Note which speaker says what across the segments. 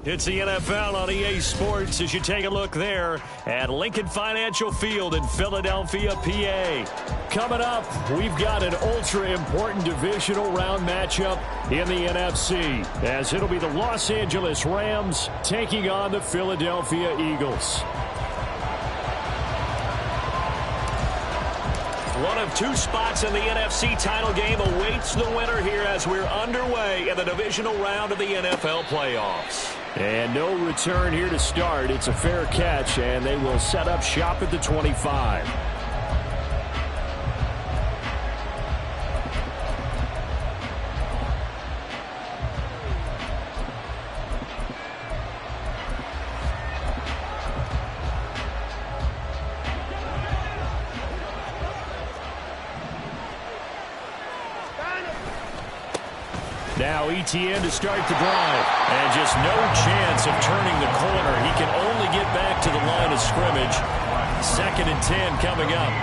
Speaker 1: It's the NFL on EA Sports as you take a look there at Lincoln Financial Field in Philadelphia, PA. Coming up, we've got an ultra-important divisional round matchup in the NFC, as it'll be the Los Angeles Rams taking on the Philadelphia Eagles. One of two spots in the NFC title game awaits the winner here as we're underway in the divisional round of the NFL playoffs. And no return here to start. It's a fair catch, and they will set up shop at the 25. Now ETN to start the drive. And just no chance of turning the corner. He can only get back to the line of scrimmage. 2nd and 10 coming up.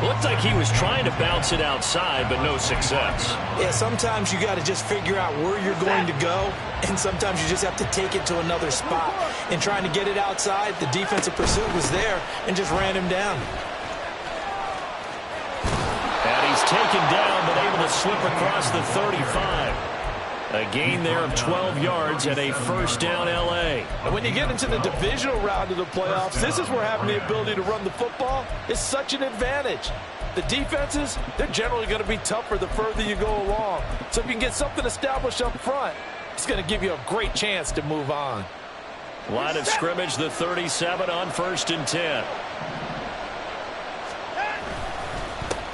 Speaker 1: Looked like he was trying to bounce it outside, but no success.
Speaker 2: Yeah, sometimes you got to just figure out where you're going to go, and sometimes you just have to take it to another spot. And trying to get it outside, the defensive pursuit was there and just ran him down.
Speaker 1: And he's taken down, but able to slip across the 35. A gain there of 12 yards and a first down L.A.
Speaker 3: And when you get into the divisional round of the playoffs, this is where having the ability to run the football is such an advantage. The defenses, they're generally going to be tougher the further you go along. So if you can get something established up front, it's going to give you a great chance to move on.
Speaker 1: Line of scrimmage, the 37 on 1st and 10.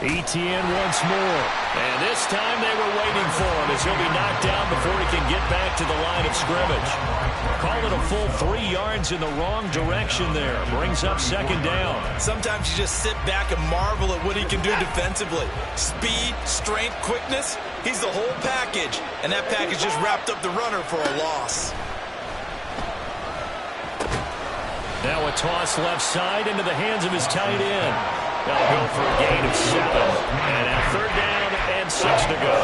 Speaker 1: ETN once more. And this time they were waiting for him as he'll be knocked down before he can get back to the line of scrimmage. Call it a full 3 yards in the wrong direction there. Brings up 2nd down.
Speaker 2: Sometimes you just sit back and marvel at what he can do defensively. Speed, strength, quickness. He's the whole package. And that package just wrapped up the runner for a loss.
Speaker 1: Now a toss left side into the hands of his tight end. They'll go for a gain of 7. And at 3rd down and 6 to go.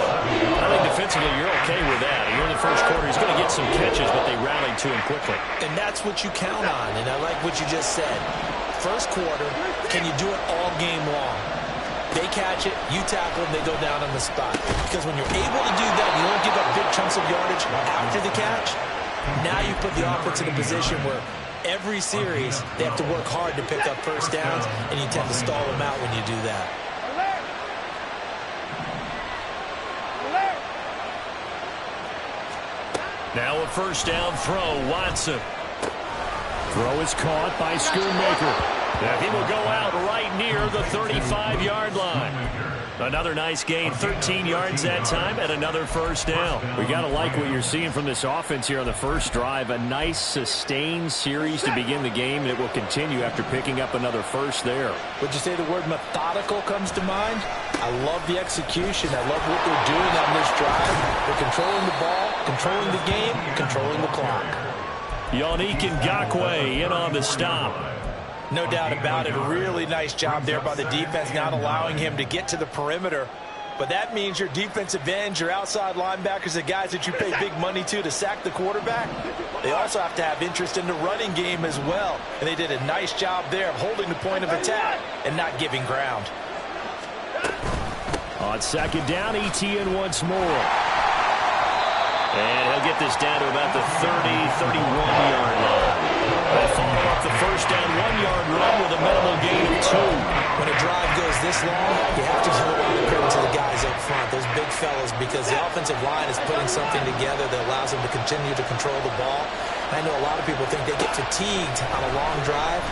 Speaker 1: I think defensively you're okay with that. Here in the first quarter, he's going to get some catches, but they rallied to him quickly.
Speaker 2: And that's what you count on. And I like what you just said. First quarter, can you do it all game long? They catch it, you tackle them, they go down on the spot. Because when you're able to do that, you don't give up big chunks of yardage after the catch. Now you put the offense in a position where every series, they have to work hard to pick up first downs, and you tend to stall them out when you do that.
Speaker 1: Now a first down throw, Watson. Throw is caught by Schoonmaker. And he will go out right near the 35-yard line. Another nice gain, 13 yards that time, and another first down. We got to like what you're seeing from this offense here on the first drive. A nice, sustained series to begin the game, and it will continue after picking up another first there.
Speaker 2: Would you say the word methodical comes to mind? I love the execution. I love what they're doing on this drive. They're controlling the ball, controlling the game, controlling the clock.
Speaker 1: Yannick Ngakoue in on the stop.
Speaker 2: No doubt about it. A really nice job there by the defense, not allowing him to get to the perimeter. But that means your defensive ends, your outside linebackers, the guys that you pay big money to sack the quarterback, they also have to have interest in the running game as well. And they did a nice job there of holding the point of attack and not giving ground.
Speaker 1: On 2nd down, ETN once more. And he'll get this down to about the 31-yard line. They follow up the first down 1-yard run with a minimal gain of 2.
Speaker 2: When a drive goes this long, you have to give a lot of credit to the guys up front, those big fellas, because the offensive line is putting something together that allows them to continue to control the ball. I know a lot of people think they get fatigued on a long drive.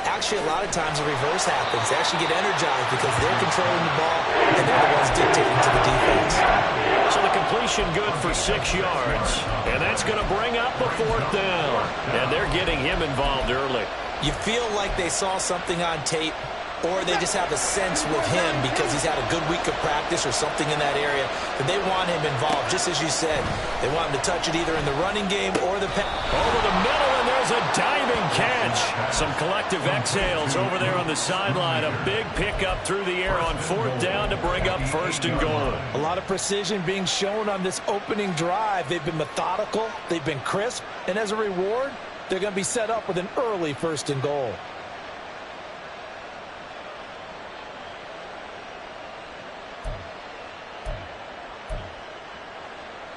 Speaker 2: Actually, a lot of times the reverse happens. They actually get energized because they're controlling the ball and they're the ones dictating to the defense.
Speaker 1: So the completion good for 6 yards. And that's going to bring up a 4th down. And they're getting him involved early.
Speaker 2: You feel like they saw something on tape or they just have a sense with him because he's had a good week of practice or something in that area that they want him involved. Just as you said, they want him to touch it either in the running game or the pass.
Speaker 1: Over the middle, and there's a diving catch. Some collective exhales over there on the sideline. A big pickup through the air on 4th down to bring up 1st and goal.
Speaker 3: A lot of precision being shown on this opening drive. They've been methodical, they've been crisp, and as a reward, they're going to be set up with an early 1st and goal.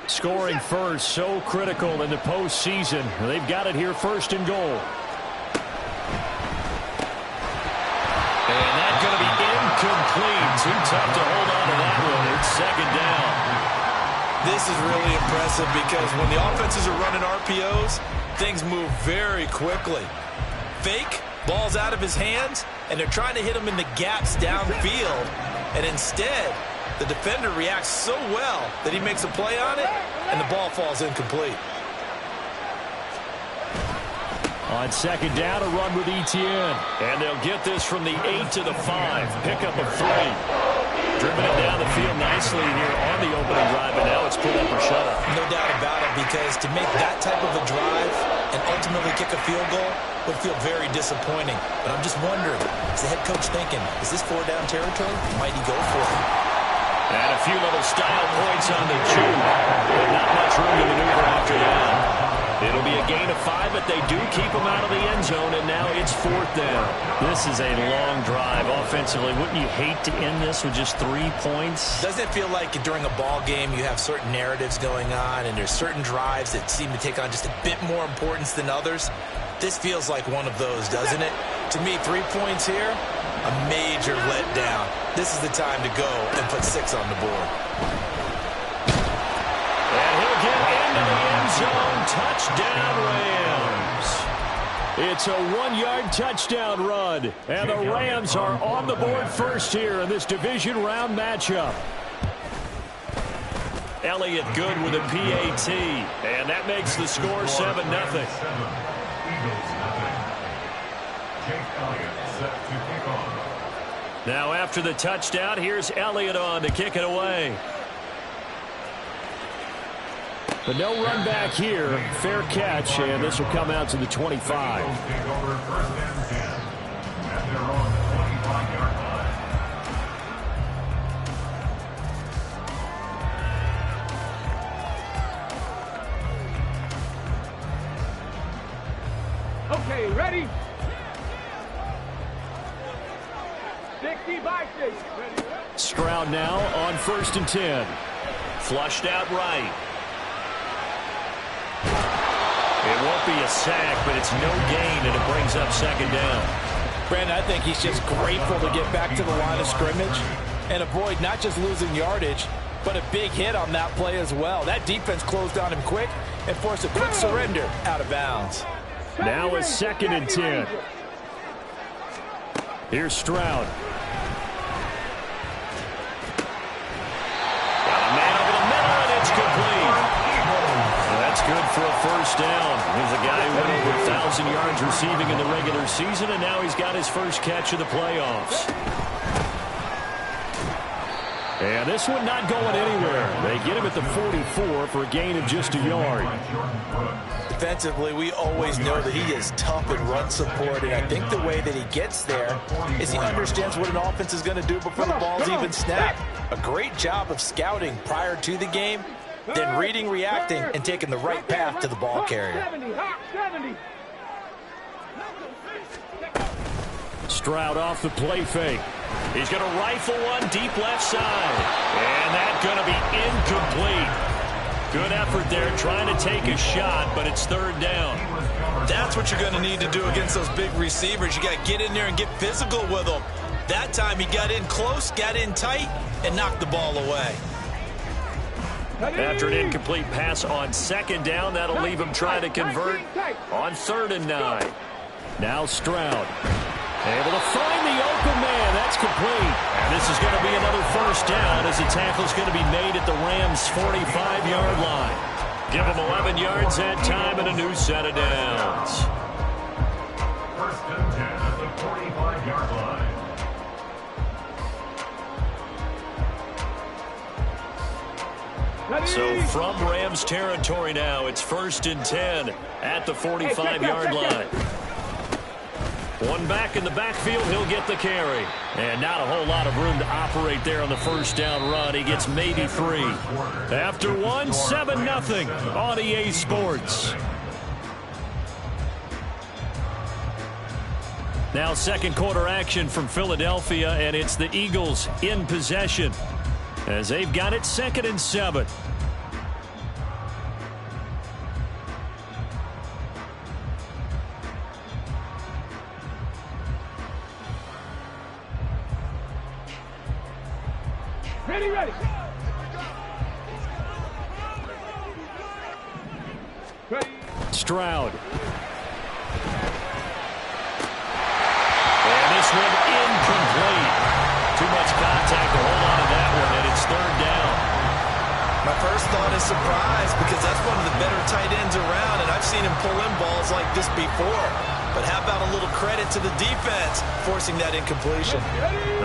Speaker 1: Scoring first, so critical in the postseason. They've got it here, 1st and goal. And that's going to be incomplete. Too tough to hold on to that one. It's 2nd down.
Speaker 2: This is really impressive because when the offenses are running RPOs, things move very quickly. Fake, ball's out of his hands, and they're trying to hit him in the gaps downfield. And instead, the defender reacts so well that he makes a play on it, and the ball falls incomplete.
Speaker 1: On 2nd down, a run with Etienne. And they'll get this from the 8 to the 5. Pickup of 3. Driven it down the field nicely here on the opening drive, and now it's put up or shut up.
Speaker 2: No doubt about it, because to make that type of a drive and ultimately kick a field goal would feel very disappointing. But I'm just wondering, is the head coach thinking, is this 4-down territory? Might he go for it?
Speaker 1: And a few little style points on the juke, but not much room to maneuver after that. It'll be a gain of 5, but they do keep him out of the end zone, and now it's 4th down. This is a long drive offensively. Wouldn't you hate to end this with just 3 points?
Speaker 2: Doesn't it feel like during a ball game you have certain narratives going on, and there's certain drives that seem to take on just a bit more importance than others? This feels like one of those, doesn't it? To me, 3 points here, a major letdown. This is the time to go and put 6 on the board.
Speaker 1: And he'll get into the end zone. Touchdown, Rams. It's a 1-yard touchdown run. And the Rams are on the board first here in this division round matchup. Elliott good with a PAT. And that makes the score 7-0. Now after the touchdown, here's Elliott on to kick it away. But no run back here. Fair catch, and this will come out to the 25.
Speaker 4: Okay, ready? 60 by 6.
Speaker 1: Stroud now on 1st and 10. Flushed out right. It won't be a sack, but it's no gain, and it brings up 2nd down.
Speaker 3: Brandon, I think he's just grateful to get back to the line of scrimmage and avoid not just losing yardage, but a big hit on that play as well. That defense closed on him quick and forced a quick surrender out of bounds.
Speaker 1: Now a 2nd and 10. Here's Stroud. Got a man over the middle, and it's complete. That's good for a 1st down. He's a guy who went over 1,000 yards receiving in the regular season, and now he's got his first catch of the playoffs. And this one not going anywhere. They get him at the 44 for a gain of just a yard.
Speaker 2: Defensively, we always know that he is tough in run support, and I think the way that he gets there is he understands what an offense is going to do before the ball's even snapped. A great job of scouting prior to the game, then reading, reacting, and taking the right path to the ball carrier.
Speaker 1: Stroud off the play fake. He's going to rifle one deep left side. And that's going to be incomplete. Good effort there trying to take a shot, but it's 3rd down.
Speaker 2: That's what you're going to need to do against those big receivers. You got to get in there and get physical with them. That time he got in close, got in tight, and knocked the ball away.
Speaker 1: After an incomplete pass on 2nd down, that'll leave him trying to convert on 3rd and 9. Now Stroud. Able to find the open man. That's complete. And this is going to be another 1st down as the tackle's going to be made at the Rams' 45-yard line. Give them 11 yards that time and a new set of downs.
Speaker 5: 1st and 10 at the 45-yard line.
Speaker 1: So from Rams territory now, it's 1st and 10 at the 45-yard line. One back in the backfield, he'll get the carry. And not a whole lot of room to operate there on the first down run. He gets maybe 3. After one, 7-0 on EA Sports. Now second quarter action from Philadelphia, and it's the Eagles in possession as they've got it 2nd and 7.
Speaker 4: Ready, ready. Ready.
Speaker 1: Stroud. And this one incomplete. Too much contact to hold on to that one, and it's 3rd down.
Speaker 2: My first thought is surprise, because that's one of the better tight ends around, and I've seen him pull in balls like this before. But how about a little credit to the defense forcing that incompletion?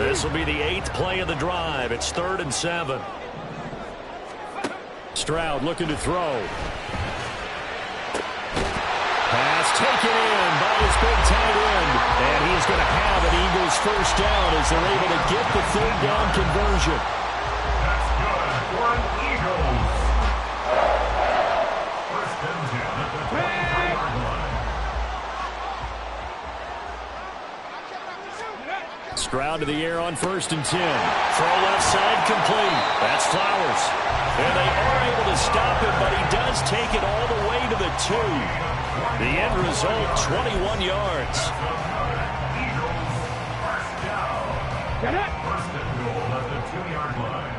Speaker 1: This will be the 8th play of the drive. It's 3rd and 7. Stroud looking to throw. Pass taken in by his big tight end. And he is going to have an Eagles first down as they're able to get the 3rd down conversion.
Speaker 5: That's good for an Eagles. 1st and 10 at the 25-yard line.
Speaker 1: Stroud to the air on 1st and 10. Throw left side complete. That's Flowers. And they are able to stop him, but he does take it all the way to the 2. The end result, 21 yards.
Speaker 5: Eagles first down.
Speaker 4: Get it.
Speaker 5: 1st and goal at the 2-yard line.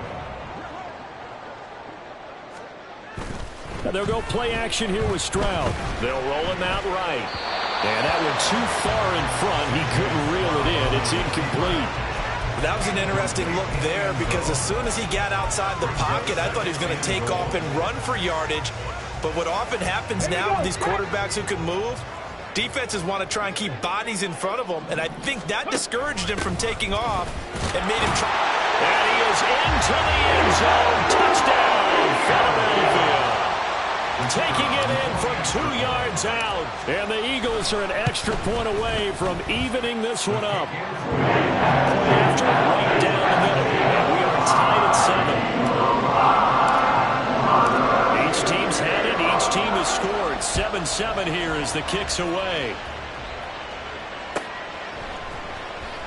Speaker 1: Now they'll go play action here with Stroud. They'll roll him out right. And that one too far in front. He couldn't reel it in. It's incomplete.
Speaker 2: That was an interesting look there, because as soon as he got outside the pocket, I thought he was going to take off and run for yardage. But what often happens now with these quarterbacks who can move, defenses want to try and keep bodies in front of them, and I think that discouraged him from taking off and made him try.
Speaker 1: And he is into the end zone. Touchdown, Philadelphia. Taking it in from 2 yards out. And the Eagles are an extra point away from evening this one up. After right down the middle. And we are tied at 7. Each team's had it. Each team has scored. 7-7 here as the kick's away.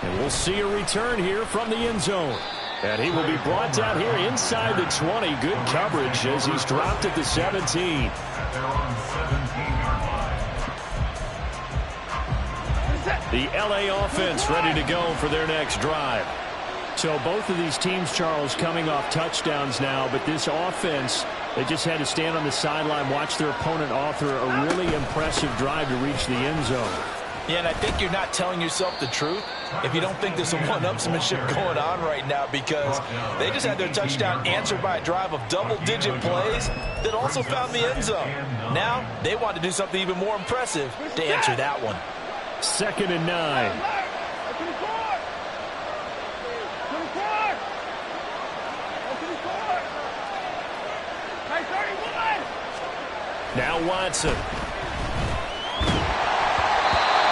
Speaker 1: And we'll see a return here from the end zone. And he will be brought down here inside the 20. Good coverage as he's dropped at the 17.
Speaker 5: At their own 17-yard line.
Speaker 1: The LA offense ready to go for their next drive. So both of these teams, Charles, coming off touchdowns now, but this offense, they just had to stand on the sideline, watch their opponent author a really impressive drive to reach the end zone.
Speaker 2: Yeah, and I think you're not telling yourself the truth if you don't think there's some one-upsmanship going on right now, because they just had their touchdown answered by a drive of double-digit plays that also found the end zone. Now they want to do something even more impressive to answer that one.
Speaker 1: 2nd and 9. Now Watson.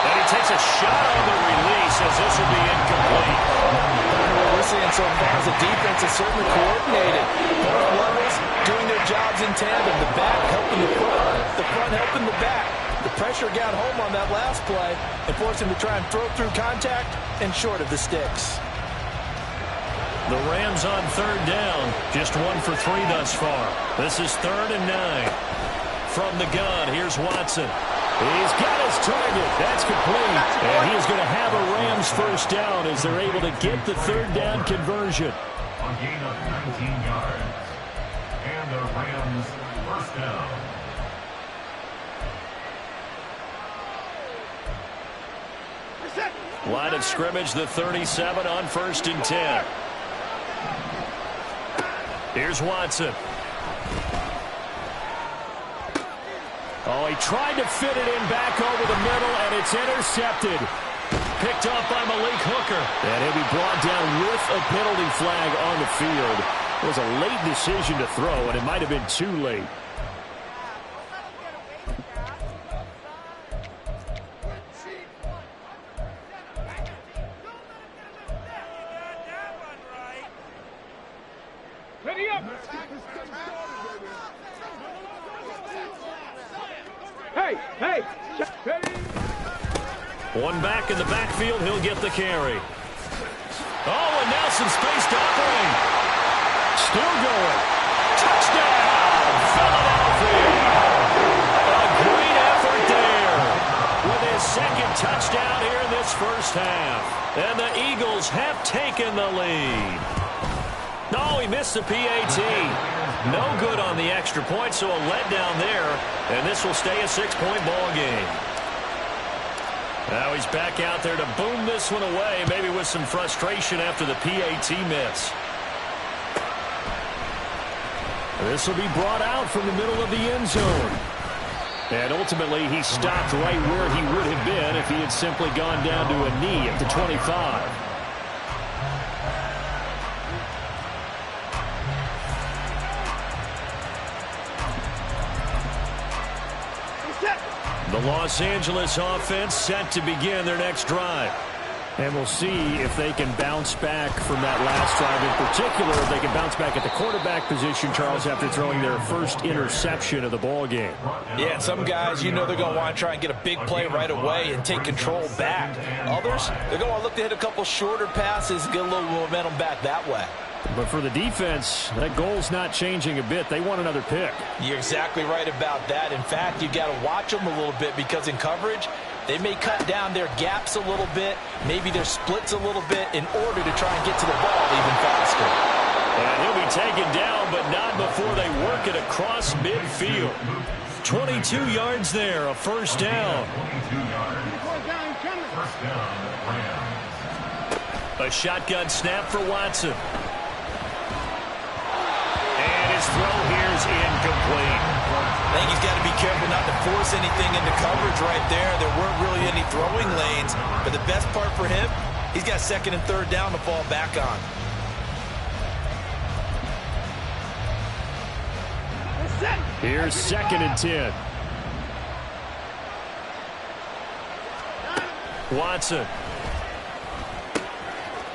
Speaker 1: And he takes a shot on the release as this will be incomplete.
Speaker 2: What we're seeing so far is the defense is certainly coordinated. Both levels doing their jobs in tandem. The back helping the front helping the back. The pressure got home on that last play and forced him to try and throw through contact and short of the sticks.
Speaker 1: The Rams on 3rd down. Just 1 for 3 thus far. This is 3rd and 9. From the gun, here's Watson. He's got his target. That's complete. And he is going to have a Rams first down as they're able to get the 3rd down conversion.
Speaker 5: A gain of 19 yards. And the Rams first down.
Speaker 1: Line of scrimmage, the 37 on 1st and 10. Here's Watson. Oh, he tried to fit it in back over the middle, and it's intercepted. Picked off by Malik Hooker. And he'll be brought down with a penalty flag on the field. It was a late decision to throw, and it might have been too late.
Speaker 4: Ready up. Hey, hey. Ready.
Speaker 1: One back in the backfield. He'll get the carry. Oh, and now some space to operate. Still going. Touchdown, Philadelphia. A great effort there with his second touchdown here in this first half. And the Eagles have taken the lead. No, he missed the PAT. No good on the extra point, so a letdown there. And this will stay a 6-point ball game. Now he's back out there to boom this one away, maybe with some frustration after the PAT miss. This will be brought out from the middle of the end zone. And ultimately, he stopped right where he would have been if he had simply gone down to a knee at the 25. The Los Angeles offense set to begin their next drive. And we'll see if they can bounce back from that last drive. In particular, if they can bounce back at the quarterback position, Charles, after throwing their first interception of the ball game.
Speaker 2: Yeah, some guys, you know they're going to want to try and get a big play right away and take control back. Others, they're going to look to hit a couple shorter passes and get a little momentum back that way.
Speaker 1: But for the defense, that goal's not changing a bit. They want another pick.
Speaker 2: You're exactly right about that. In fact, you got to watch them a little bit because in coverage, they may cut down their gaps a little bit, maybe their splits a little bit in order to try and get to the ball even faster.
Speaker 1: And he'll be taken down, but not before they work it across midfield. 22 yards there, a first down.
Speaker 5: 22 yards. First down, Rams.
Speaker 1: A shotgun snap for Watson. And his throw here is incomplete.
Speaker 2: I think he's got to be careful not to force anything into coverage right there. There weren't really any throwing lanes. But the best part for him, he's got second and third down to fall back on.
Speaker 1: Here's second and 10. Watson.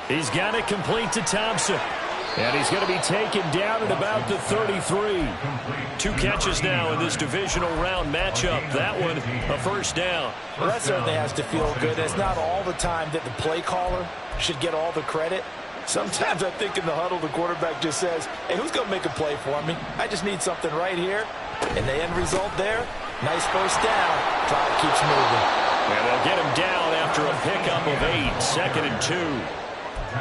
Speaker 1: He's got it complete to Thompson. And he's going to be taken down at about the 33. 2 catches now in this divisional round matchup. That one, a first down.
Speaker 2: Well, that certainly has to feel good. It's not all the time that the play caller should get all the credit. Sometimes I think in the huddle, the quarterback just says, hey, who's going to make a play for me? I just need something right here. And the end result there, nice first down. Drive keeps moving.
Speaker 1: And they'll get him down after a pickup of 8, second and 2.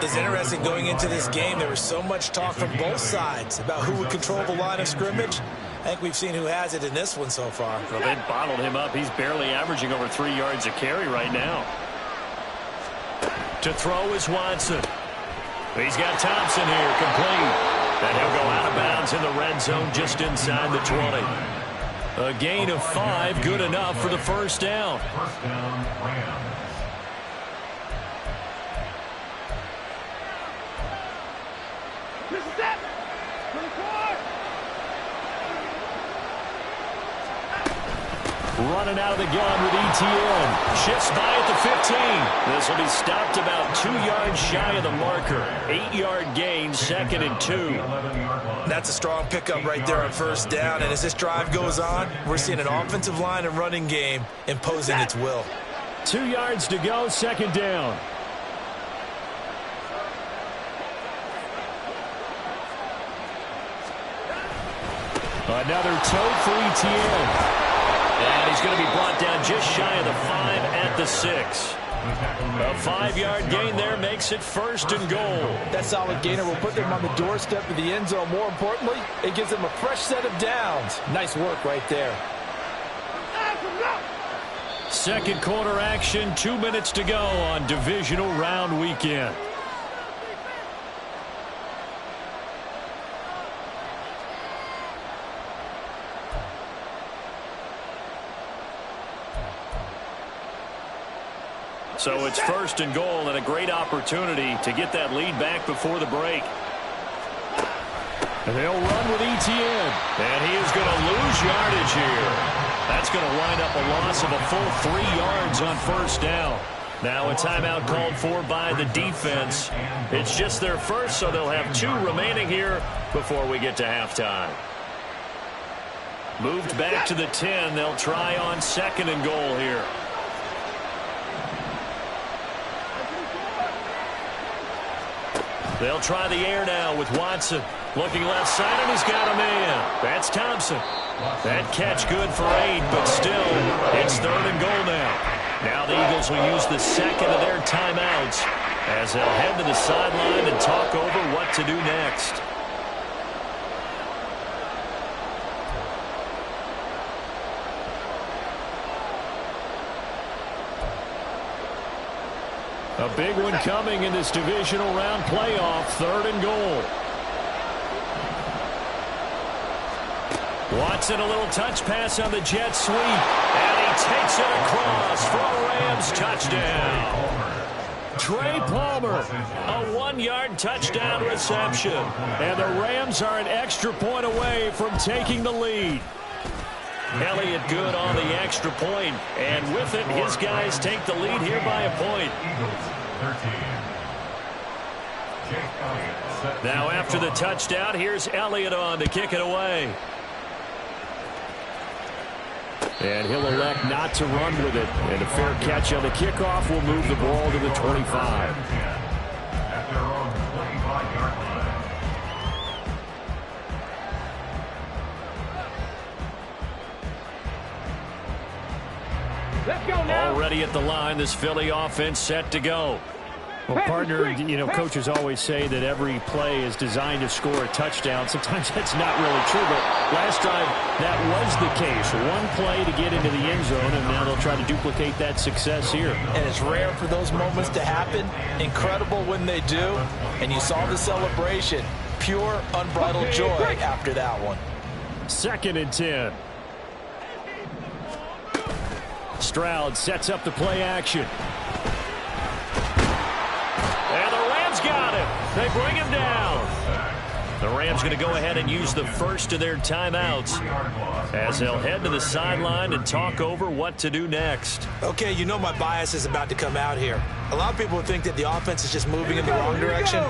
Speaker 2: It's interesting going into this game. There was so much talk from both sides about who would control the line of scrimmage. I think we've seen who has it in this one so far.
Speaker 1: Well, they bottled him up. He's barely averaging over 3 yards a carry right now. To throw is Watson. He's got Thompson here, complete. And he'll go out of bounds in the red zone just inside the 20. A gain of 5, good enough for the first down.
Speaker 5: First down, Rams.
Speaker 1: Running out of the gun with ETN. Shifts by at the 15. This will be stopped about 2 yards shy of the marker. 8-yard gain, second and 2.
Speaker 2: That's a strong pickup right there on first down. And as this drive goes on, we're seeing an offensive line and running game imposing its will.
Speaker 1: 2 yards to go, second down. Another tote for ETN. And he's going to be brought down just shy of the 5 at the 6. A 5-yard gain there makes it first and goal.
Speaker 3: That solid gainer will put them on the doorstep of the end zone. More importantly, it gives them a fresh set of downs. Nice work right there.
Speaker 1: Second quarter action, 2 minutes to go on divisional round weekend. So it's first and goal and a great opportunity to get that lead back before the break. And they'll run with ETN. And he is going to lose yardage here. That's going to wind up a loss of a full 3 yards on first down. Now a timeout called for by the defense. It's just their first, so they'll have 2 remaining here before we get to halftime. Moved back to the 10. They'll try on 2nd and goal here. They'll try the air now with Watson. Looking left side, and he's got a man. That's Thompson. That catch good for 8, but still, it's 3rd and goal now. Now the Eagles will use the second of their timeouts as they'll head to the sideline and talk over what to do next. A big one coming in this divisional round playoff, 3rd and goal. Watson, a little touch pass on the jet sweep, and he takes it across for a Rams touchdown. Trey Palmer, a 1-yard touchdown reception, and the Rams are an extra point away from taking the lead. Elliott good on the extra point, and with it, his guys take the lead here by a point. Now after the touchdown, here's Elliott on to kick it away. And he'll elect not to run with it. And a fair catch on the kickoff will move the ball to the 25.
Speaker 4: Let's go now.
Speaker 1: Already at the line, this Philly offense set to go. Well, partner, you know, coaches always say that every play is designed to score a touchdown. Sometimes that's not really true, but last drive that was the case. 1 play to get into the end zone, and now they'll try to duplicate that success here.
Speaker 2: And it's rare for those moments to happen. Incredible when they do. And you saw the celebration. Pure, unbridled joy after that one.
Speaker 1: 2nd and 10. Stroud sets up the play action. And the Rams got him. They bring him down. The Rams going to go ahead and use the first of their timeouts as they'll head to the sideline and talk over what to do next.
Speaker 2: Okay, you know my bias is about to come out here. A lot of people think that the offense is just moving in the wrong direction.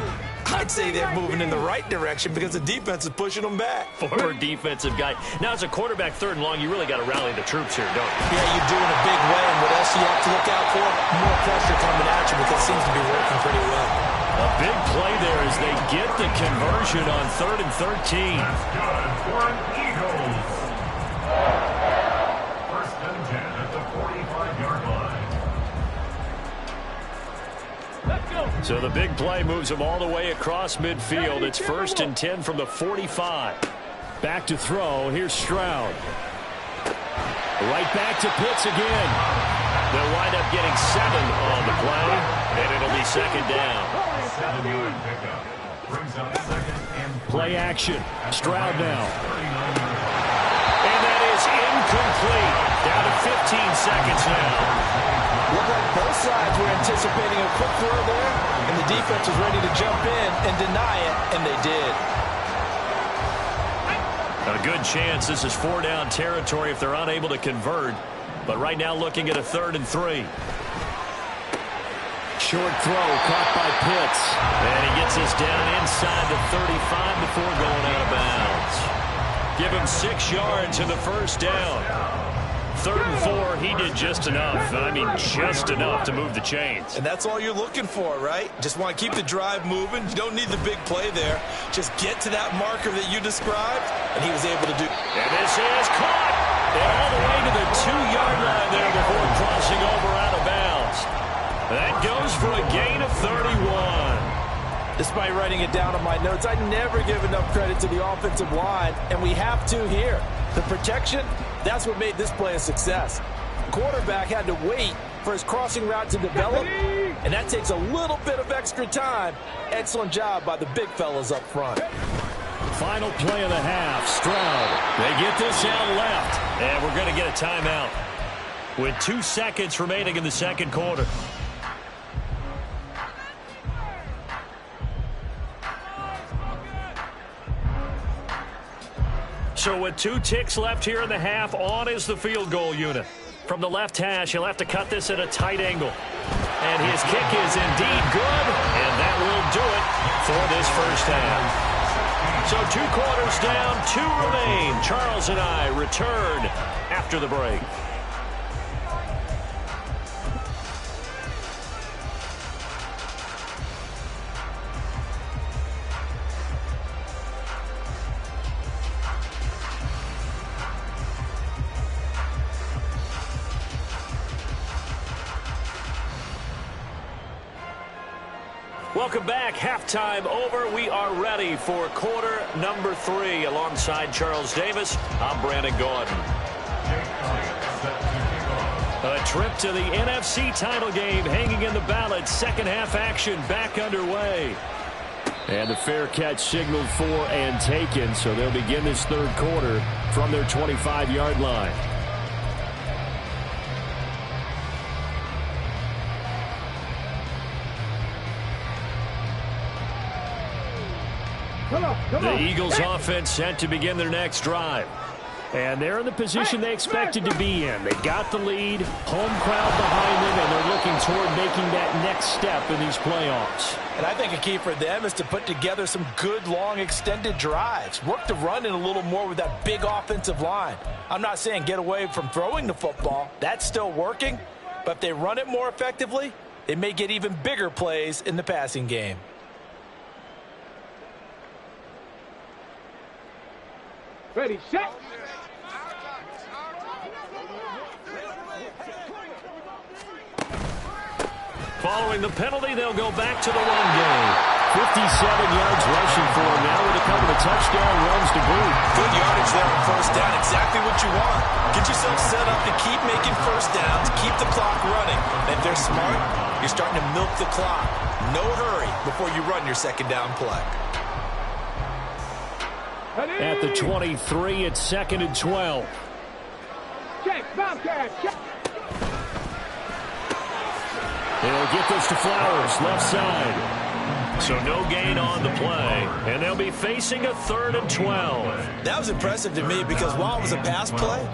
Speaker 2: I'd say they're moving in the right direction because the defense is pushing them back.
Speaker 1: Former defensive guy. Now, as a quarterback 3rd and long, you really got to rally the troops here, don't you?
Speaker 2: Yeah, you do in a big way. And what else do you have to look out for? More pressure coming at you because it seems to be working pretty well.
Speaker 1: A big play there as they get the conversion on 3rd and 13.
Speaker 5: That's good for an Eagles. 1st and 10 at the 45-yard line.
Speaker 1: So the big play moves them all the way across midfield. It's 1st and 10 from the 45. Back to throw. Here's Stroud. Right back to Pitts again. They'll wind up getting 7 on the play, and it'll be 2nd down.
Speaker 5: 7-yard pickup. Brings up 2nd and 3.
Speaker 1: Play action. Stroud now. And that is incomplete. Down to 15 seconds now.
Speaker 2: Looked like both sides were anticipating a quick throw there, and the defense was ready to jump in and deny it, and they did.
Speaker 1: A good chance this is 4-down territory if they're unable to convert. But right now looking at a 3rd and 3. Short throw caught by Pitts. And he gets us down inside the 35 before going out of bounds. Give him 6 yards in the 1st down. 3rd and 4, he did just enough. I mean, just enough to move the chains.
Speaker 2: And that's all you're looking for, right? Just want to keep the drive moving. You don't need the big play there. Just get to that marker that you described, and he was able to do.
Speaker 1: And this is caught. And all the way to the 2-yard line there before crossing over out of bounds. That goes for a gain of 31.
Speaker 2: Despite writing it down on my notes, I never give enough credit to the offensive line, and we have to here. The protection, that's what made this play a success. Quarterback had to wait for his crossing route to develop, and that takes a little bit of extra time. Excellent job by the big fellas up front.
Speaker 1: Final play of the half, Stroud. They get this out left, and we're going to get a timeout with 2 seconds remaining in the 2nd quarter. So with 2 ticks left here in the half, on is the field goal unit. From the left hash, he'll have to cut this at a tight angle. And his kick is indeed good, and that will do it for this first half. So 2 quarters down, 2 remain. Charles and I return after the break. Welcome back. Halftime over. We are ready for quarter number 3. Alongside Charles Davis, I'm Brandon Gordon. A trip to the NFC title game hanging in the balance. Second half action back underway. And the fair catch signaled for and taken, so they'll begin this third quarter from their 25-yard line. The Eagles offense set to begin their next drive. And they're in the position they expected to be in. They got the lead, home crowd behind them, and they're looking toward making that next step in these playoffs.
Speaker 3: And I think a key for them is to put together some good, long, extended drives. Work the run in a little more with that big offensive line. I'm not saying get away from throwing the football. That's still working. But if they run it more effectively, they may get even bigger plays in the passing game.
Speaker 4: Ready, set.
Speaker 1: Following the penalty, they'll go back to the run game. 57 yards rushing for him now with a couple of touchdown runs to boot.
Speaker 2: Good yardage there on first down. Exactly what you want. Get yourself set up to keep making first downs, keep the clock running. And if they're smart, you're starting to milk the clock. No hurry before you run your second down play.
Speaker 1: At the 23, it's 2nd and 12.
Speaker 4: Check, Bobcat, check.
Speaker 1: They'll get this to Flowers, left side. So no gain on the play, and they'll be facing a 3rd and 12.
Speaker 2: That was impressive to me because while it was a pass play,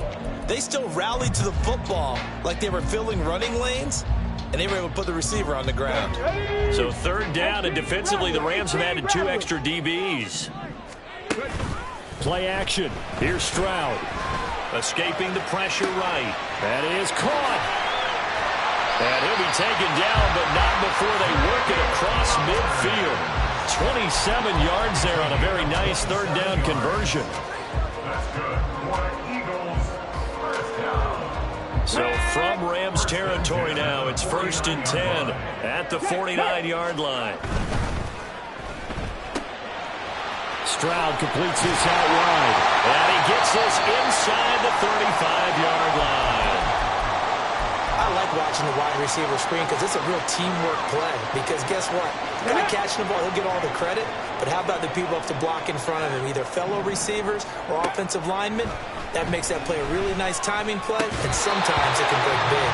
Speaker 2: they still rallied to the football like they were filling running lanes, and they were able to put the receiver on the ground.
Speaker 1: So 3rd down, and defensively the Rams have added 2 extra DBs. Play action. Here's Stroud. Escaping the pressure right. That is caught. And he'll be taken down, but not before they work it across midfield. 27 yards there on a very nice 3rd down conversion.
Speaker 5: That's good. For Eagles, first down.
Speaker 1: So from Rams territory now, it's 1st and 10 at the 49-yard line. Stroud completes this out wide. And he gets this inside the 35-yard line.
Speaker 2: I like watching the wide receiver screen because it's a real teamwork play. Because guess what? The guy catching the ball, he'll get all the credit. But how about the people up to block in front of him, either fellow receivers or offensive linemen? That makes that play a really nice timing play, and sometimes it can break big.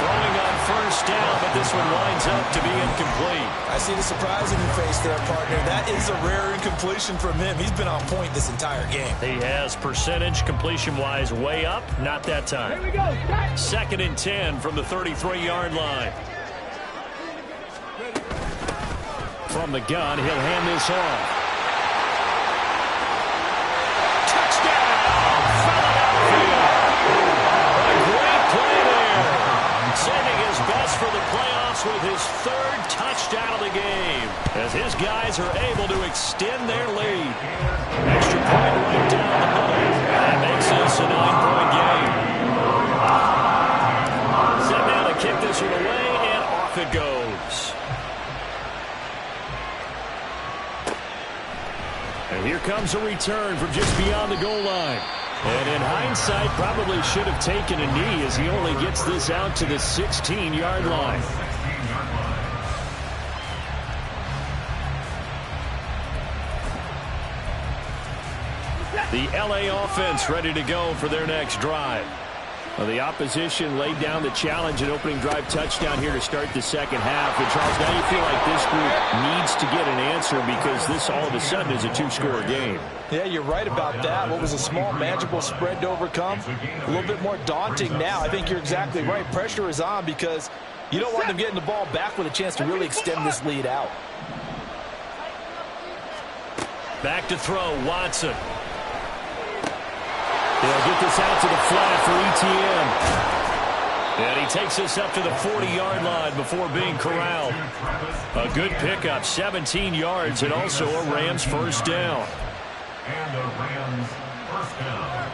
Speaker 1: Throwing on 1st down, but this one winds up to be incomplete.
Speaker 2: I see the surprise in your face there, partner. That is a rare incompletion from him. He's been on point this entire game.
Speaker 1: He has percentage completion-wise way up, not that time.
Speaker 4: Here we go, set.
Speaker 1: 2nd and 10 from the 33-yard line. From the gun, he'll hand this off. Touchdown, Philadelphia! A great play there. Saving his best for the playoffs with his 3rd touchdown of the game, as his guys are able to extend their lead. Extra point right down the middle. That makes this a 9-point game. Set down to kick this one away, and off it goes. And here comes a return from just beyond the goal line. And in hindsight, probably should have taken a knee as he only gets this out to the 16-yard line. The LA offense ready to go for their next drive. Well, the opposition laid down the challenge, an opening drive touchdown here to start the second half. And Charles, now you feel like this group needs to get an answer because this all of a sudden is a two-score game.
Speaker 3: Yeah, you're right about that. What was a small, manageable spread to overcome, a little bit more daunting now. I think you're exactly right. Pressure is on because you don't want them getting the ball back with a chance to really extend this lead out.
Speaker 1: Back to throw, Watson. They'll get this out to the flat for ETN. And he takes this up to the 40-yard line before being corralled. A good pickup, 17 yards, and also a Rams first down.
Speaker 5: And a Rams first down.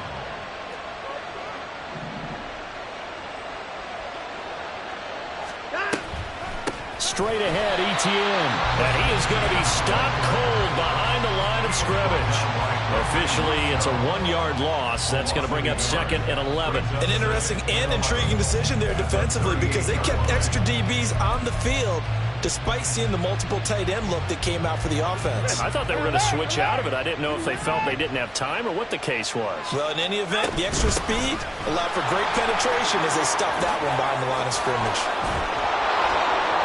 Speaker 1: Straight ahead, ETN. And he is going to be stopped cold behind the line of scrimmage. Officially, it's a 1-yard loss. That's going to bring up second and 11.
Speaker 2: An interesting and intriguing decision there defensively because they kept extra DBs on the field despite seeing the multiple tight end look that came out for the offense.
Speaker 1: I thought they were going to switch out of it. I didn't know if they felt they didn't have time or what the case was.
Speaker 2: Well, in any event, the extra speed allowed for great penetration as they stuffed that one behind the line of scrimmage.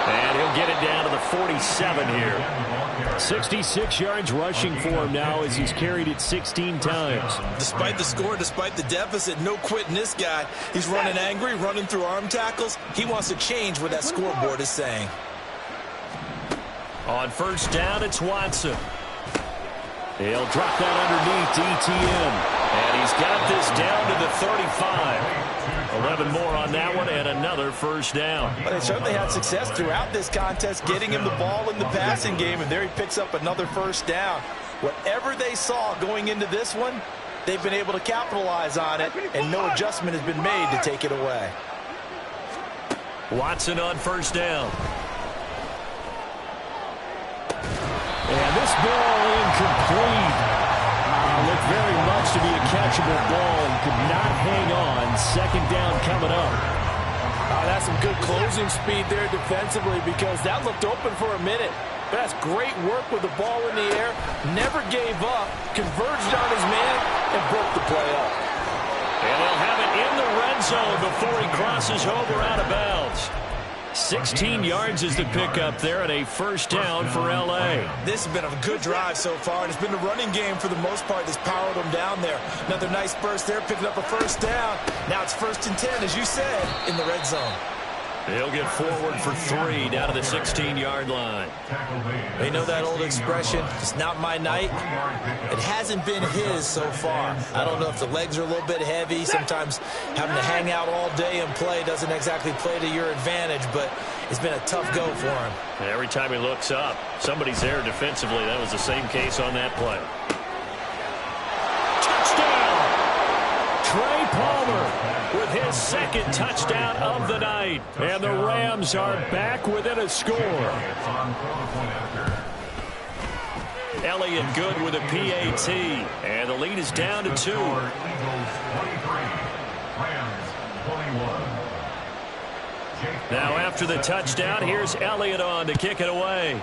Speaker 1: And he'll get it down to the 47 here. 66 yards rushing for him now as he's carried it 16 times.
Speaker 2: Despite the score, despite the deficit, no quitting this guy. He's running angry, running through arm tackles. He wants to change what that scoreboard is saying.
Speaker 1: On first down, it's Watson. He'll drop that underneath to ETN. And he's got this down to the 35. 11 more on that one and another first down.
Speaker 3: But they certainly had success throughout this contest getting him the ball in the passing game, and there he picks up another first down. Whatever they saw going into this one, they've been able to capitalize on it, and no adjustment has been made to take it away.
Speaker 1: Watson on first down. And this ball incomplete. Looked very much to be a catchable ball and could not hang on. Second down coming up.
Speaker 3: That's some good closing speed there defensively because that looked open for a minute. But that's great work with the ball in the air. Never gave up. Converged on his man and broke the play up.
Speaker 1: And they'll have it in the red zone before he crosses over out of bounds. 16 yards is the pickup there and a first down for L.A.
Speaker 2: This has been a good drive so far, and it's been the running game for the most part that's powered them down there. Another nice burst there, picking up a first down. Now it's 1st and 10, as you said, in the red zone.
Speaker 1: He'll get forward for 3 down to the 16-yard line.
Speaker 2: They know that old expression, it's not my night. It hasn't been his so far. I don't know if the legs are a little bit heavy. Sometimes having to hang out all day and play doesn't exactly play to your advantage, but it's been a tough go for him.
Speaker 1: And every time he looks up, somebody's there defensively. That was the same case on that play. Touchdown! Trey Palmer with his second touchdown of the night. And the Rams are back within a score. Elliott good with a PAT. And the lead is down to 2. Now after the touchdown, here's Elliott on to kick it away.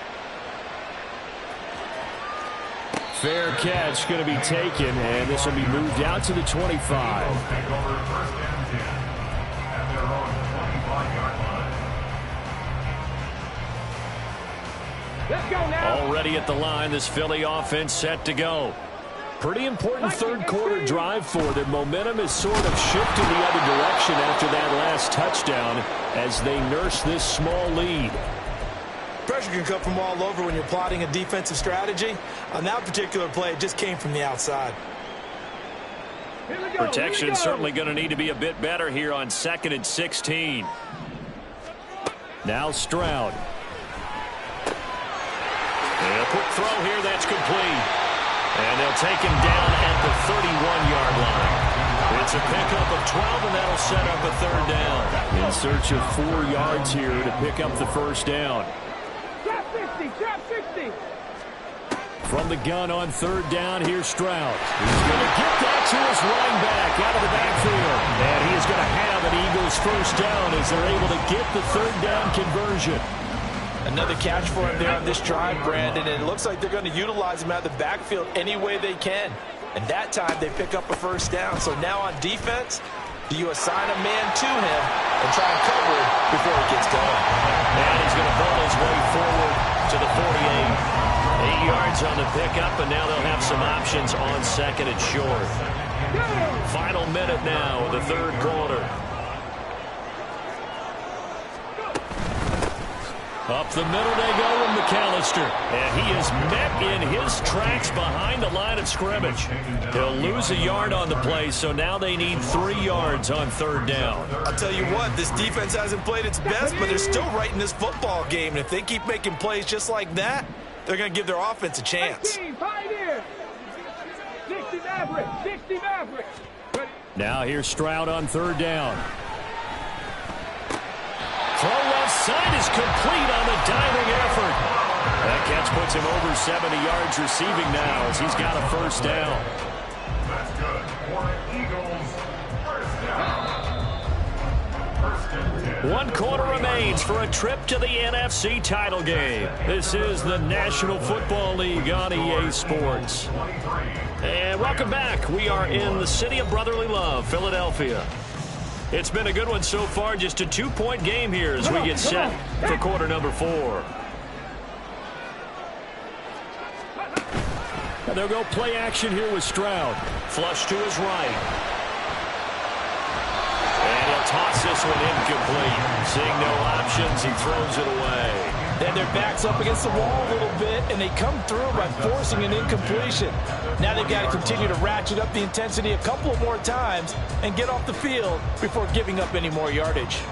Speaker 1: Fair catch going to be taken, and this will be moved out to the 25.
Speaker 4: Let's go now.
Speaker 1: Already at the line, this Philly offense set to go. Pretty important third quarter drive for them. Momentum is sort of shifted the other direction after that last touchdown as they nurse this small lead.
Speaker 2: Pressure can come from all over when you're plotting a defensive strategy. On that particular play, it just came from the outside.
Speaker 1: Protection certainly going to need to be a bit better here on 2nd and 16. Now Stroud. And a quick throw here, that's complete. And they'll take him down at the 31-yard line. It's a pickup of 12, and that'll set up a 3rd down. In search of 4 yards here to pick up the first down.
Speaker 4: Trap 60, trap 60.
Speaker 1: From the gun on 3rd down, here's Stroud. He's going to get that to his running back out of the backfield. And he is going to have an Eagles first down as they're able to get the 3rd down conversion.
Speaker 3: Another catch for him there on this drive, Brandon, and it looks like they're going to utilize him out of the backfield any way they can. And that time they pick up a first down. So now on defense,
Speaker 2: Do you assign a man to him and try and cover it before he gets going?
Speaker 1: And he's going to ball his way forward to the 48. 8 yards on the pickup, and now they'll have some options on second and short. Final minute now of the third quarter. Up the middle they go with McAllister. And he is met in his tracks behind the line of scrimmage. He'll lose a yard on the play, so now they need 3 yards on third down.
Speaker 3: I'll tell you what, this defense hasn't played its best, but they're still right in this football game. And if they keep making plays just like that, they're going to give their offense a chance.
Speaker 4: 60 Mavericks, 60 Mavericks.
Speaker 1: Now here's Stroud on third down. Throw left side is complete on the diving effort. That catch puts him over 70 yards receiving now as he's got a first down.
Speaker 5: That's good for Eagles. First down. First and 10.
Speaker 1: 1 quarter remains for a trip to the NFC title game. This is the National Football League on EA Sports. And welcome back. We are in the city of brotherly love, Philadelphia. It's been a good one so far. Just a 2-point game here as we get set for quarter number 4. And they'll go play action here with Stroud. Flush to his right. And he'll toss this one incomplete. Seeing no options, he throws it away.
Speaker 2: Then their back's up against the wall a little bit, and they come through by forcing an incompletion. Now they've got to continue to ratchet up the intensity a couple of more times and get off the field before giving up any more yardage.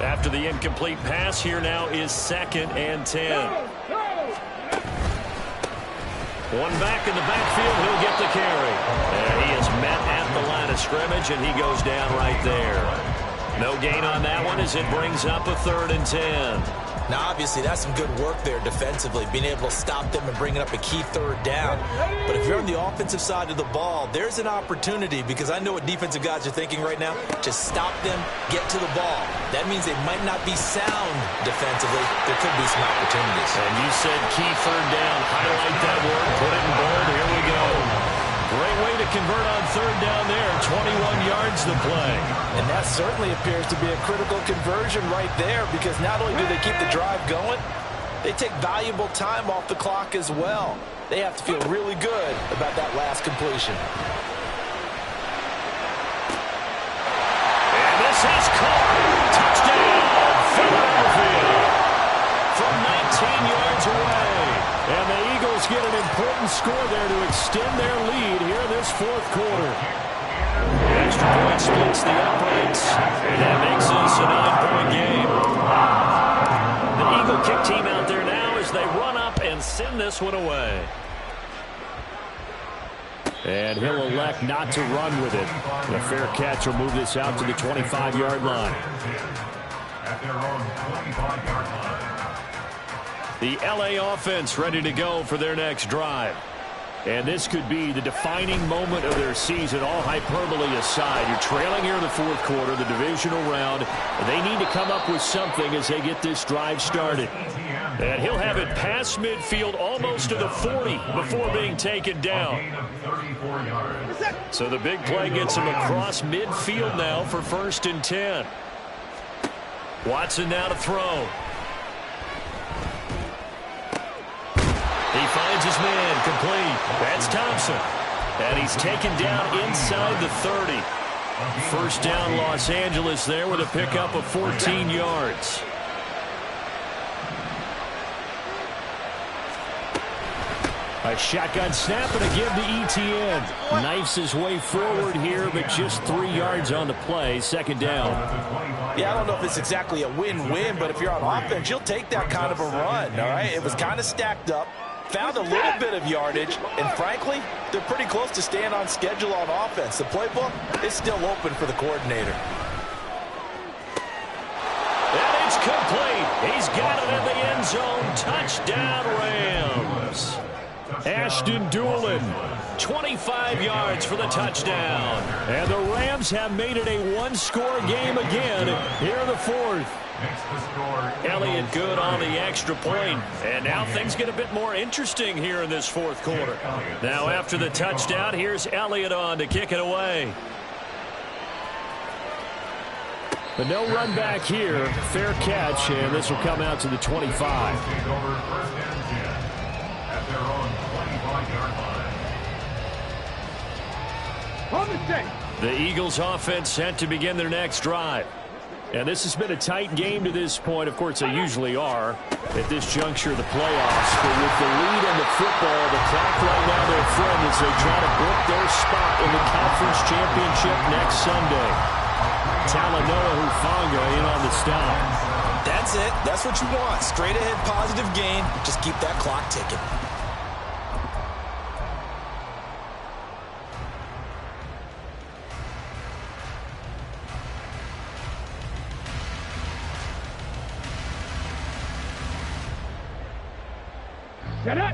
Speaker 1: After the incomplete pass, here now is 2nd and 10. One back in the backfield, he'll get the carry. And he is met at the line of scrimmage, and he goes down right there. No gain on that one as it brings up a 3rd and 10.
Speaker 2: Now, obviously, that's some good work there defensively, being able to stop them and bringing up a key 3rd down. But if you're on the offensive side of the ball, there's an opportunity, because I know what defensive guys are thinking right now. Just stop them, get to the ball. That means they might not be sound defensively. There could be some opportunities.
Speaker 1: And you said key 3rd down. Highlight that word. Put it in bold. Here we go. Great way to convert on 3rd down there. 21 yards to play.
Speaker 3: And that certainly appears to be a critical conversion right there, because not only do they keep the drive going, they take valuable time off the clock as well. They have to feel really good about that last completion.
Speaker 1: And this is caught. Touchdown, Philadelphia. From 19 yards away. And the Eagles get an important score there to extend their lead here in this 4th quarter. The extra point splits the uprights, and that makes this a 9-point game. The Eagle kick team out there now as they run up and send this one away. And he'll elect not to run with it. A fair catch will move this out to the 25-yard line.
Speaker 5: At their own 25-yard line.
Speaker 1: The LA offense ready to go for their next drive. And this could be the defining moment of their season, all hyperbole aside. You're trailing here in the 4th quarter, the divisional round, and they need to come up with something as they get this drive started. And he'll have it past midfield almost to the 40 before being taken down. So the big play gets him across midfield now for 1st and 10. Watson now to throw. He finds his man complete. That's Thompson. And he's taken down inside the 30. First down Los Angeles there with a pickup of 14 yards. A shotgun snap and a give to Etienne. Knifes his way forward here, but just 3 yards on the play. 2nd down.
Speaker 3: Yeah, I don't know if it's exactly a win-win, but if you're on offense, you'll take that kind of a run, all right? It was kind of stacked up. Found a little bit of yardage, and frankly, they're pretty close to staying on schedule on offense. The playbook is still open for the coordinator.
Speaker 1: And it's complete. He's got it in the end zone. Touchdown, Rams. Ashton Doolin, 25 yards for the touchdown. And the Rams have made it a 1-score game again here in the 4th. Elliott good on the extra point. And now things get a bit more interesting here in this 4th quarter. Now after the touchdown, here's Elliott on to kick it away. But no run back here. Fair catch, and this will come out to the 25.
Speaker 5: Take over first and 10 at their own 25-yard line.
Speaker 4: On the tape.
Speaker 1: The Eagles offense set to begin their next drive. And this has been a tight game to this point. Of course, they usually are at this juncture of the playoffs. But with the lead in the football, the clock right now their friend as they try to book their spot in the conference championship next Sunday. Talanoa Hufanga in on the stop.
Speaker 2: That's it. That's what you want. Straight ahead positive game. Just keep that clock ticking.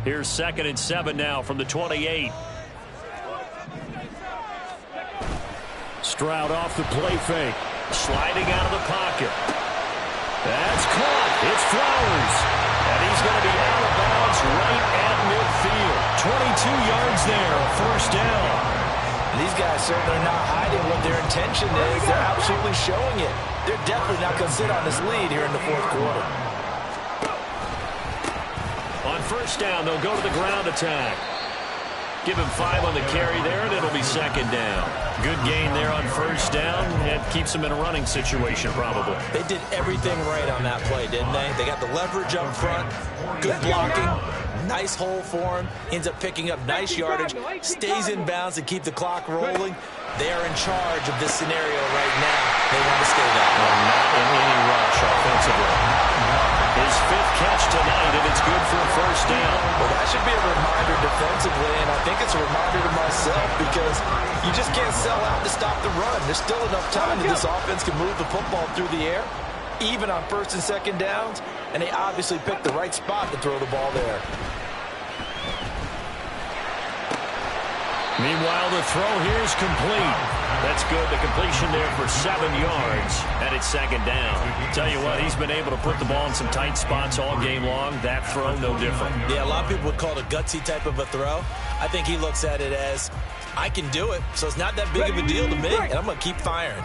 Speaker 1: Here's 2nd and 7 now from the 28. Stroud off the play fake. Sliding out of the pocket. That's caught. It's Flowers. And he's going to be out of bounds right at midfield. 22 yards there, a first down.
Speaker 2: These guys certainly not hiding what their intention is. They're absolutely showing it. They're definitely not going to sit on this lead here in the fourth quarter.
Speaker 1: On first down, they'll go to the ground attack. Give him 5 on the carry there, and it'll be 2nd down. Good gain there on first down, and keeps them in a running situation probably.
Speaker 2: They did everything right on that play, didn't they? They got the leverage up front, good blocking, nice hole for him, ends up picking up nice yardage, stays in bounds to keep the clock rolling. They are in charge of this scenario right now. They want to stay that way.
Speaker 1: Not in any rush offensively. His 5th catch tonight, and it's good for a first down.
Speaker 2: Well, that should be a reminder defensively, and I think it's a reminder to myself because you just can't sell out to stop the run. There's still enough time that this offense can move the football through the air, even on 1st and 2nd downs, and they obviously picked the right spot to throw the ball there.
Speaker 1: Meanwhile, the throw here is complete. That's good. The completion there for 7 yards, and it's 2nd down. Tell you what, he's been able to put the ball in some tight spots all game long. That throw, no different.
Speaker 2: Yeah, a lot of people would call it a gutsy type of a throw. I think he looks at it as, I can do it, so it's not that big of a deal to me, and I'm going to keep firing.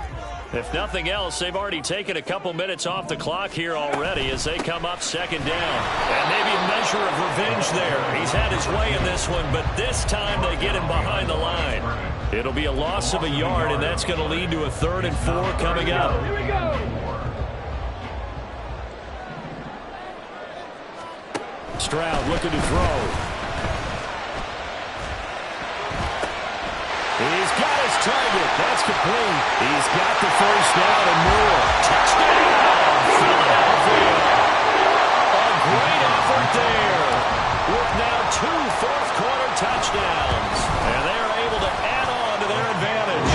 Speaker 1: If nothing else, they've already taken a couple minutes off the clock here already as they come up 2nd down. And maybe a measure of revenge there. He's had his way in this one, but this time they get him behind the line. It'll be a loss of a yard, and that's going to lead to a 3rd and 4 coming up.
Speaker 4: Here we go.
Speaker 1: Stroud looking to throw. He's got his target. That's complete. He's got the first down and more. Touchdown, Philadelphia. A great effort there with now 2 fourth-quarter touchdowns. And they're able to add on to their advantage.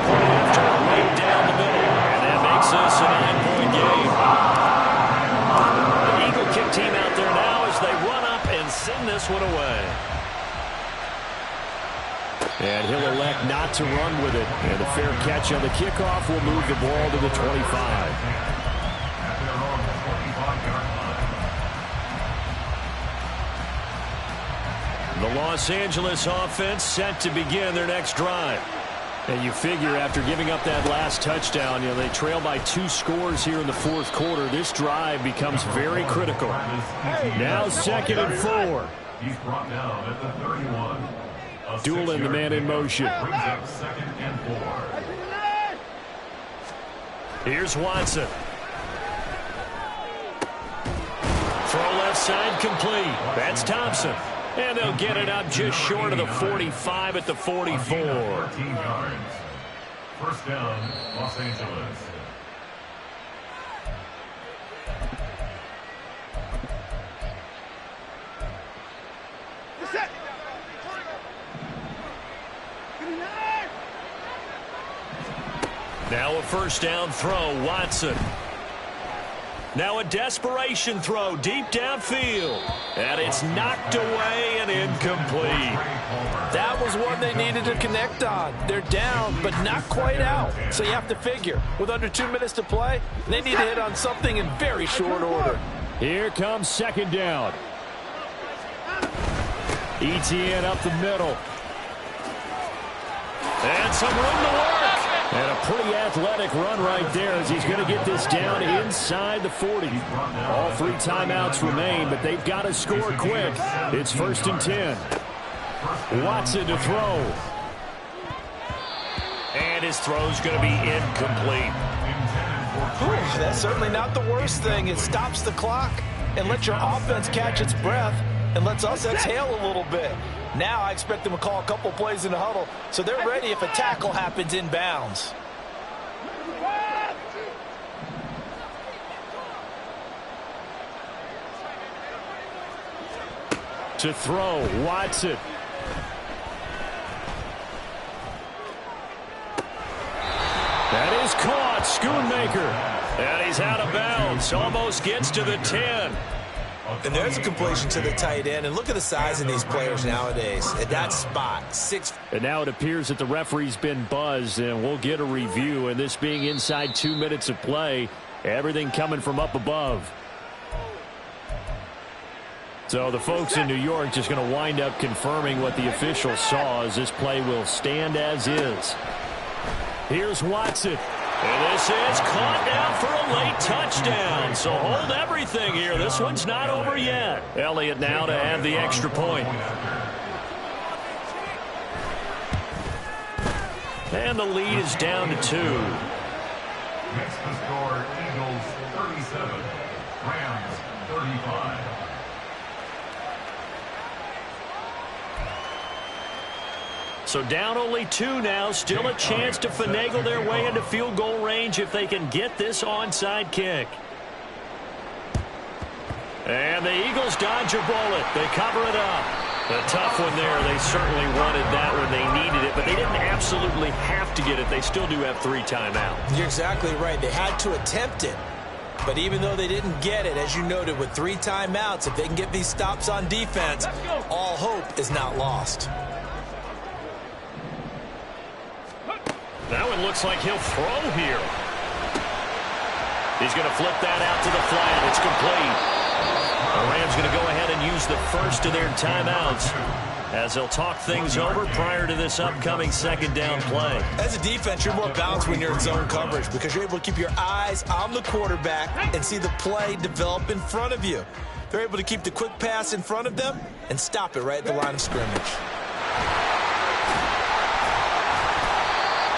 Speaker 1: Point after right down the middle. And that makes this a 9-point game. The Eagle kick team out there now as they run up and send this one away. And he'll elect not to run with it. And a fair catch on the kickoff will move the ball to the 25. The Los Angeles offense set to begin their next drive. And you figure after giving up that last touchdown, they trail by 2 scores here in the fourth quarter. This drive becomes very critical. Now 2nd and 4.
Speaker 5: He's brought down at the 31.
Speaker 1: Dueling the man in motion.
Speaker 5: Brings up 2nd and 4.
Speaker 1: Here's Watson. Throw left side complete. That's Thompson. And they'll get it up just short of the 45 at the 44.
Speaker 5: 14 yards. First down, Los Angeles.
Speaker 1: Now a first down throw, Watson. Now a desperation throw deep downfield. And it's knocked away and incomplete.
Speaker 3: That was one they needed to connect on. They're down, but not quite out. So you have to figure, with under 2 minutes to play, they need to hit on something in very short order.
Speaker 1: Here comes 2nd down. ETN up the middle. And some room to work. And a pretty athletic run right there as he's going to get this down inside the 40. All 3 timeouts remain, but they've got to score quick. It's 1st and 10. Watson to throw. And his throw's going to be incomplete.
Speaker 3: Whew, that's certainly not the worst thing. It stops the clock and lets your offense catch its breath and lets us exhale a little bit. Now I expect them to call a couple plays in the huddle, so they're ready if a tackle happens inbounds.
Speaker 1: To throw, Watson. That is caught, Schoonmaker. And he's out of bounds, almost gets to the 10.
Speaker 2: And there's a completion to the tight end. And look at the size of these players nowadays. At that spot, 6.
Speaker 1: And now it appears that the referee's been buzzed, and we'll get a review. And this being inside 2 minutes of play, everything coming from up above. So the folks in New York just going to wind up confirming what the official saw, as this play will stand as is. Here's Watson. And this is caught down for a late touchdown. So hold everything here. This one's not over yet. Elliott now to add the extra point. And the lead is down to 2.
Speaker 5: Next to score, Eagles 37, Rams 35.
Speaker 1: So down only 2 now. Still a chance to finagle their way into field goal range if they can get this onside kick. And the Eagles dodge a bullet. They cover it up. A tough one there. They certainly wanted that when they needed it, but they didn't absolutely have to get it. They still do have 3 timeouts.
Speaker 2: You're exactly right. They had to attempt it. But even though they didn't get it, as you noted, with 3 timeouts, if they can get these stops on defense, all hope is not lost.
Speaker 1: Now it looks like he'll throw here. He's going to flip that out to the flat. It's complete. The Rams going to go ahead and use the first of their timeouts as they'll talk things over prior to this upcoming 2nd down play.
Speaker 2: As a defense, you're more balanced when you're in zone coverage because you're able to keep your eyes on the quarterback and see the play develop in front of you. They're able to keep the quick pass in front of them and stop it right at the line of scrimmage.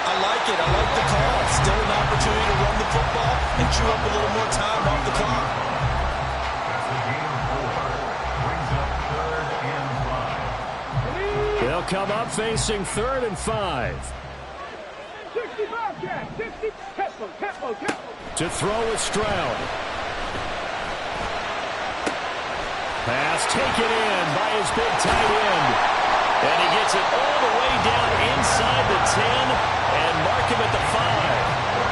Speaker 2: I like it. I like the call. Still an opportunity to run the football and chew up a little more time off the clock.
Speaker 5: That's a gain of 4. Brings up 3rd and 5.
Speaker 1: They'll come up facing 3rd and 5.
Speaker 4: 65, Jack. 60. Tempo.
Speaker 1: To throw with Stroud. Pass taken in by his big tight end. And he gets it all the way down inside the 10 and mark him at the 5.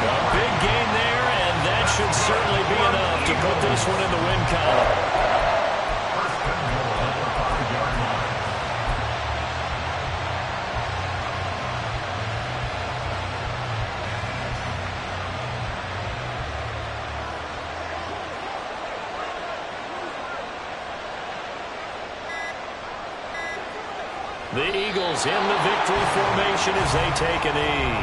Speaker 1: A big gain there, and that should certainly be enough to put this one in the win column.
Speaker 5: First and goal at the 5-yard line.
Speaker 1: The Eagles in the victory formation as they take a knee.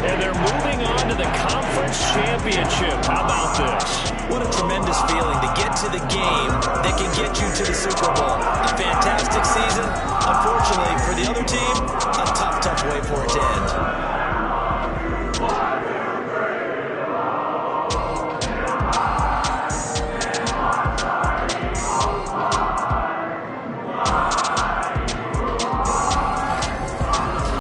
Speaker 1: And they're moving on to the conference championship. How about this?
Speaker 2: What a tremendous feeling to get to the game that can get you to the Super Bowl. A fantastic season. Unfortunately, for the other team, a tough way for it to end.